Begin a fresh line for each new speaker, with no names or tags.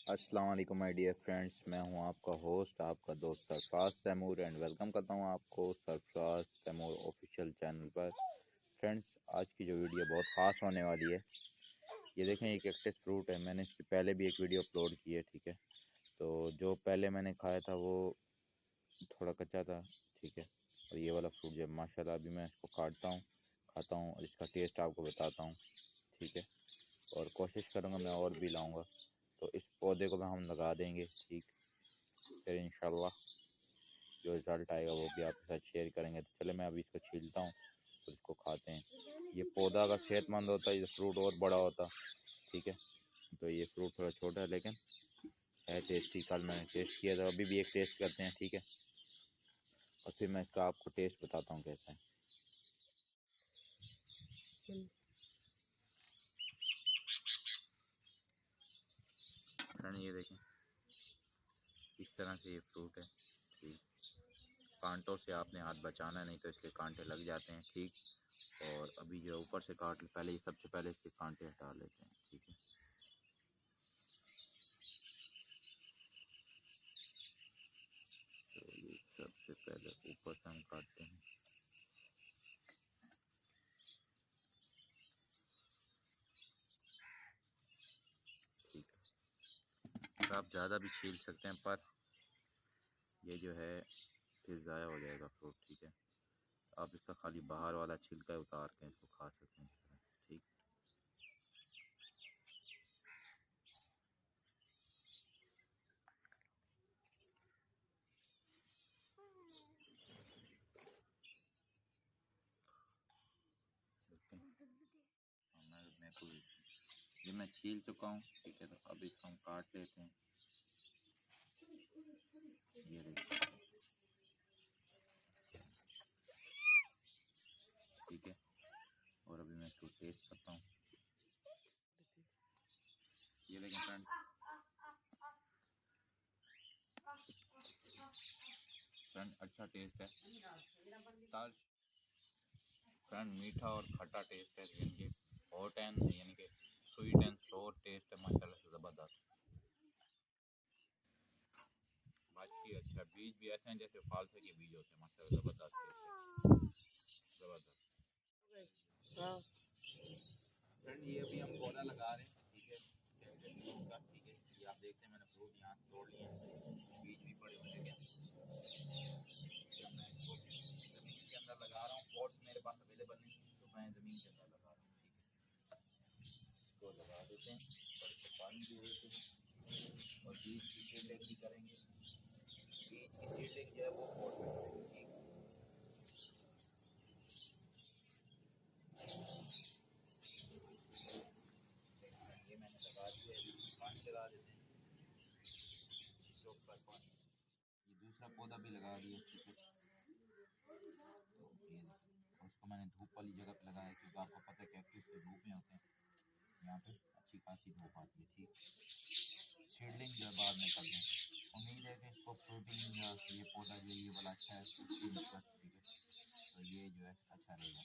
अस्सलाम वालेकुम my dear friends, मैं हूं आपका होस्ट, आपका दोस्त सरफराज तैमूर एंड वेलकम करता हूं आपको सरफराज तैमूर ऑफिशियल चैनल पर। फ्रेंड्स, आज की जो वीडियो बहुत ख़ास होने वाली है। ये देखें, ये कैक्टस फ्रूट है। मैंने इससे पहले भी एक वीडियो अपलोड की है, ठीक है। तो जो पहले मैंने खाया था वो थोड़ा कच्चा था, ठीक है। और ये वाला फ्रूट जब माशाल्लाह अभी मैं इसको काटता हूँ, खाता हूँ और इसका टेस्ट आपको बताता हूँ, ठीक है। और कोशिश करूँगा मैं और भी लाऊँगा। तो इस पौधे को भी हम लगा देंगे, ठीक। फिर इंशाल्लाह जो रिज़ल्ट आएगा वो भी आपके साथ शेयर करेंगे। तो चले मैं अभी इसको छीलता हूँ और इसको खाते हैं। ये पौधा अगर सेहतमंद होता है, ये फ्रूट और बड़ा होता, ठीक है। तो ये फ्रूट थोड़ा छोटा है लेकिन है टेस्टी। कल मैंने टेस्ट किया था, अभी भी एक टेस्ट करते हैं, ठीक है। और फिर मैं इसका आपको टेस्ट बताता हूँ कैसा है। फ्रेंड, ये देखें, इस तरह से ये फ्रूट है, ठीक। कांटों से आपने हाथ बचाना, नहीं तो इसके कांटे लग जाते हैं, ठीक। और अभी जो ऊपर से काट, पहले सबसे पहले इसके कांटे हटा लेते हैं, ठीक है। तो ये सबसे पहले ऊपर से हम काटते हैं, ठीक है। तो आप ज़्यादा भी छील सकते हैं, पर ये जो है फिर ज़ाया हो जाएगा फ्रूट, ठीक है। आप इसका खाली बाहर वाला छिलका उतार के इसको खा सकते हैं, ठीक। ये मैं छील चुका हूँ, ठीक है। तो अब इसको हम काट लेते हैं, ये देखिए, ठीक है। और अभी मैं इसको टेस्ट करता हूँ। ये देखें फ्रेंड, अच्छा टेस्ट है। फ्रेंड, मीठा और खट्टा टेस्ट है, यानी कि हॉट एंड यानी कि स्वीट एंड सोर टेस्ट है, माशाल्लाह से ज़बरदस्त। बाकी अच्छा, बीज भी ऐसे हैं जैसे फालतू के बीज होते हैं, माशाल्लाह ज़बरदस्त टेस्ट है, ज़बरदस्त। हाँ फ्रेंड, ये अभी हम पौधा लगा रहे हैं, ठीक है, का, ठीक है। ये आप देखते हैं मैंने फ्रूट यहाँ से तोड़ लिए हैं, बीज भी पड़े हुए हैं। मैं इसको ज़मीन के अंदर लगा रहा हूँ, पॉट्स मेरे पास अवेलेबल नहीं है, तो मैं ज़मीन के अंदर लगा रहा हूँ, ठीक है। इसको लगा देते हैं और इसको पानी दे देते हैं और बीज की सीडलिंग भी करेंगे। बीज की सीडलिंग जो है वो पॉट में करेंगे, ठीक। ये मैंने लगा दिया है, पानी लगा देते हैं इसके ऊपर पानी। ये दूसरा पौधा भी लगा दिया, ठीक है। तो ये उसको मैंने धूप वाली जगह पे लगाया, क्योंकि आपको पता है कैक्टस तो धूप में होते हैं, यहाँ पे अच्छी खासी धूप आती है, ठीक। सीडलिंग जो है बाद में कर दें। उम्मीद है कि इसको फ्रूटिंग या ये पौधा जो ये वाला अच्छा है, ठीक है। तो ये जो है अच्छा रहेगा।